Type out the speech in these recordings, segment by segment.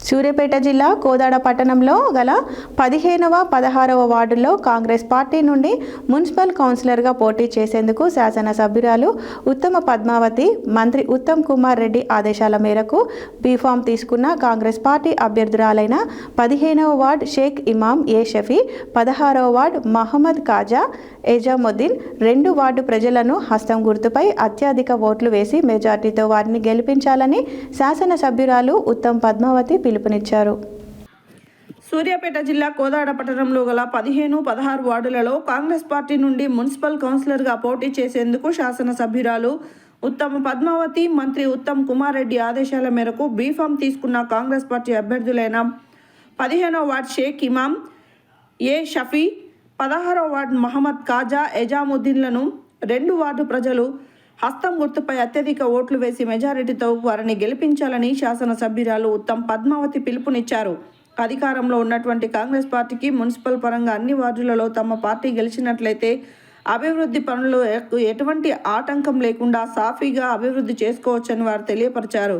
సూర్యాపేట జిల్లా కోదాడ పట్టణంలో గల 15వ, 16వ వార్డుల్లో కాంగ్రెస్ పార్టీ నుండి మున్సిపల్ కౌన్సిలర్గా పోటీ చేసేందుకు శాసనసభ్యురాలు ఉత్తమ పద్మావతి మంత్రి ఉత్తమ్ కుమార్ రెడ్డి ఆదేశాల మేరకు బీఫామ్ తీసుకున్న కాంగ్రెస్ పార్టీ అభ్యర్థురాలైన 15వ వార్డు షేక్ ఇమాం ఏ షఫీ, 16వ వార్డు మహమ్మద్ కాజా ఎజాముద్దీన్ 2 వార్డు ప్రజలను హస్తం గుర్తుపై అత్యధిక ఓట్లు వేసి మెజార్టీతో వారిని గెలిపించాలని శాసనసభ్యురాలు ఉత్తమ్ పద్మావతి పిలుపునిచ్చారు. సూర్యాపేట జిల్లా కోదాడ పట్టణంలో గల 15, 16 వార్డులలో కాంగ్రెస్ పార్టీ నుండి మున్సిపల్ కౌన్సిలర్గా పోటీ చేసేందుకు శాసనసభ్యురాలు ఉత్తమ పద్మావతి మంత్రి ఉత్తమ్ కుమార్ రెడ్డి ఆదేశాల మేరకు బీఫామ్ తీసుకున్న కాంగ్రెస్ పార్టీ అభ్యర్థులైన 15వ వార్డు షేక్ ఇమాం ఏ షఫీ, 16వ వార్డు మహమ్మద్ కాజా ఎజాముద్దీన్లను 2 వార్డు ప్రజలు హస్తం గుర్తుపై అత్యధిక ఓట్లు వేసి మెజారిటీతో వారిని గెలిపించాలని శాసనసభ్యురాలు ఉత్తమ్ పద్మావతి పిలుపునిచ్చారు. అధికారంలో ఉన్నటువంటి కాంగ్రెస్ పార్టీకి మున్సిపల్ పరంగా అన్ని వార్డులలో తమ పార్టీ గెలిచినట్లయితే అభివృద్ధి పనులు ఎటువంటి ఆటంకం లేకుండా సాఫీగా అభివృద్ధి చేసుకోవచ్చని వారు తెలియపరిచారు.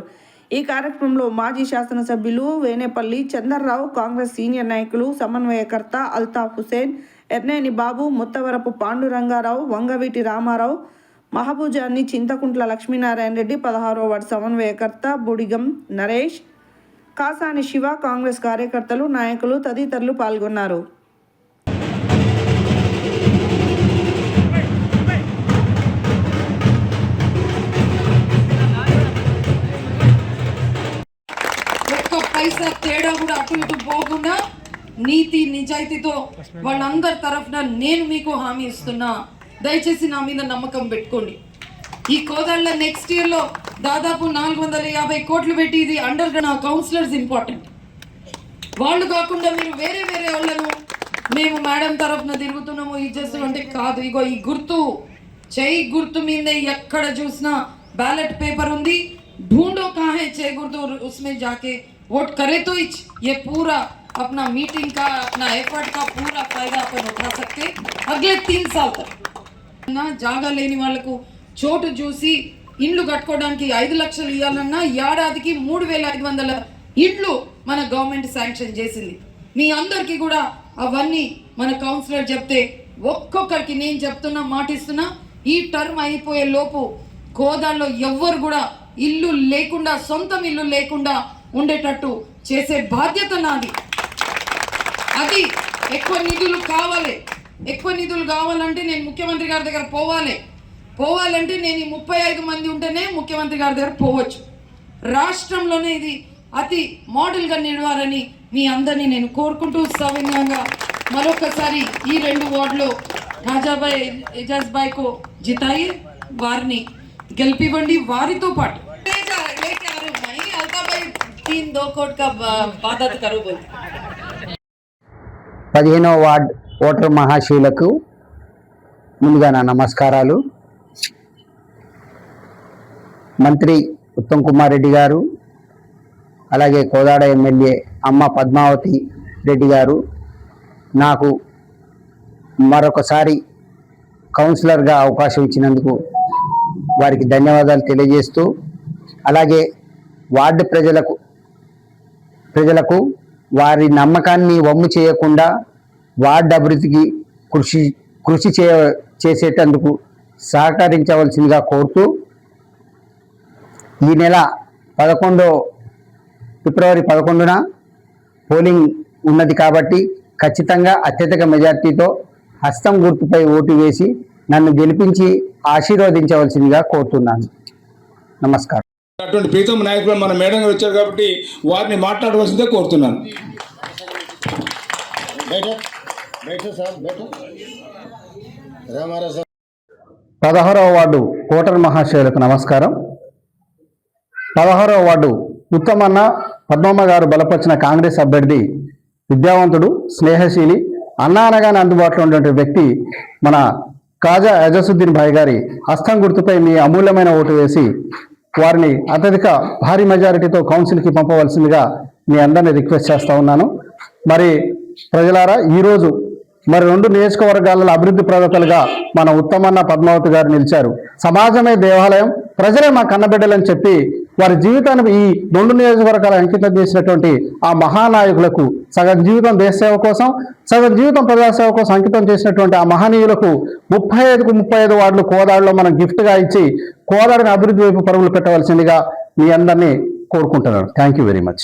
ఈ కార్యక్రమంలో మాజీ శాసనసభ్యులు వేనేపల్లి చందర్రావు, కాంగ్రెస్ సీనియర్ నాయకులు, సమన్వయకర్త అల్తాఫ్ హుసేన్, ఎర్నేని బాబు, ముత్తవరపు పాండురంగారావు, వంగవీటి రామారావు, మహబూజాన్ని, చింతకుంట్ల లక్ష్మీనారాయణ రెడ్డి, 16వ వార్డు సమన్వయకర్త బుడిగం నరేష్, కాసాని శివ, కాంగ్రెస్ కార్యకర్తలు, నాయకులు తదితరులు పాల్గొన్నారు. ఒక్క పైసా తేడా కూడా అటు ఇటు పోకుండా నీతి నిజాయితీతో వాళ్ళందరి తరఫున నేను మీకు హామీ ఇస్తున్నా. దయచేసి నా మీద నమ్మకం పెట్టుకోండి. ఈ కోదాళ్ళ నెక్స్ట్ ఇయర్లో దాదాపు 450 కోట్లు పెట్టి ఇది అండర్ కౌన్సిలర్స్ ఇంపార్టెంట్. వాళ్ళు కాకుండా మీరు వేరే వాళ్ళను మేము మేడం తరఫున తిరుగుతున్నాము ఇది చేస్తున్నాం అంటే కాదు. ఇగో ఈ గుర్తు చేయి గుర్తు మీద ఎక్కడ చూసినా बैलेट पेपर ఉంది. ढूंढो कहाँ है छह गुर्दो, उसमें जाके वोट करे तो ये पूरा अपना मीटिंग का अपना एफर्ट का पूरा फायदा अपन उठा सकते अगले 3 साल तक. ना जागा लेनी వాళ్ళకు చోటు చూసి ఇండ్లు కట్టుకోవడానికి 5 లక్షలు ఇవ్వాలన్నా ఏడాదికి 3500 ఇండ్లు మన గవర్నమెంట్ శాంక్షన్ చేసింది. మీ అందరికీ కూడా అవన్నీ మన కౌన్సిలర్ చెప్తే ఒక్కొక్కరికి నేను చెప్తున్నా మాటిస్తున్నా ఈ టర్మ్ అయిపోయే లోపు కోదాల్లో ఎవ్వరు కూడా ఇల్లు లేకుండా సొంతం ఇల్లు లేకుండా ఉండేటట్టు చేసే బాధ్యత నాది. అది ఎక్కువ నిధులు కావాలంటే నేను ముఖ్యమంత్రి గారి దగ్గర పోవాలంటే నేను ఈ 35 మంది ఉంటేనే ముఖ్యమంత్రి గారి దగ్గర పోవచ్చు. రాష్ట్రంలోనే ఇది అతి మోడల్గా నిలవాలని మీ అందరినీ నేను కోరుకుంటూ సవినయంగా మరొకసారి ఈ 2 వార్డులో రాజాబాయ్ ఎజాజ్బాయ్కు జితాయి వారిని గెలిపివ్వండి. వారితో పాటు 15వ వార్డ్ ఓటర్ మహాశయులకు ముందుగా నా నమస్కారాలు. మంత్రి ఉత్తమ్ కుమార్ రెడ్డి గారు, అలాగే కోదాడ ఎమ్మెల్యే అమ్మ పద్మావతి రెడ్డి గారు నాకు మరొకసారి కౌన్సిలర్గా అవకాశం ఇచ్చినందుకు వారికి ధన్యవాదాలు తెలియజేస్తూ, అలాగే వార్డు ప్రజలకు వారి నమ్మకాన్ని వమ్ము చేయకుండా వార్డు అభివృద్ధికి కృషి చేసేటందుకు సహకరించవలసిందిగా కోరుతూ, ఈ నెల ఫిబ్రవరి 11న పోలింగ్ ఉన్నది కాబట్టి ఖచ్చితంగా అత్యధిక మెజార్టీతో హస్తం గుర్తుపై ఓటు వేసి నన్ను గెలిపించి ఆశీర్వదించవలసిందిగా కోరుతున్నాను. నమస్కారం. అటువంటి ప్రీతం నాయకులు మన మేడం గారు వచ్చారు కాబట్టి వారిని మాట్లాడవలసిందే కోరుతున్నాను. 16వ వార్డు ఓటర్ మహాశయులకు నమస్కారం. 16వ వార్డు ఉత్తమన్న పద్మమ్మ గారు బలపరిచిన కాంగ్రెస్ అభ్యర్థి విద్యావంతుడు, స్నేహశీలి, అన్నా అనగానే అందుబాటులో ఉన్నటువంటి వ్యక్తి మన కాజా ఎజాముద్దీన్ భాయ్ గారి హస్తం గుర్తుపై మీ అమూల్యమైన ఓటు వేసి వారిని అత్యధిక భారీ మెజారిటీతో కౌన్సిల్కి పంపవలసిందిగా మీ అందరినీ రిక్వెస్ట్ చేస్తూ ఉన్నాను. మరి ప్రజలారా, ఈరోజు మరి 2 నియోజకవర్గాలలో అభివృద్ధి ప్రదాతలుగా మన ఉత్తమన్న పద్మావతి గారు నిలిచారు. సమాజమే దేవాలయం, ప్రజలే మా కన్నబిడ్డలని చెప్పి వారి జీవితాన్ని ఈ 2 నియోజకవర్గాలు అంకితం చేసినటువంటి ఆ మహానాయకులకు సగం జీవితం దేశ సేవ కోసం, సగం జీవితం ప్రజాసేవ కోసం అంకితం చేసినటువంటి ఆ మహనీయులకు 35 వార్డులు కోదాడలో మనం గిఫ్ట్గా ఇచ్చి కోదాడని అభివృద్ధి వైపు పరుగులు పెట్టవలసిందిగా మీ అందరినీ కోరుకుంటున్నాను. Thank you very much.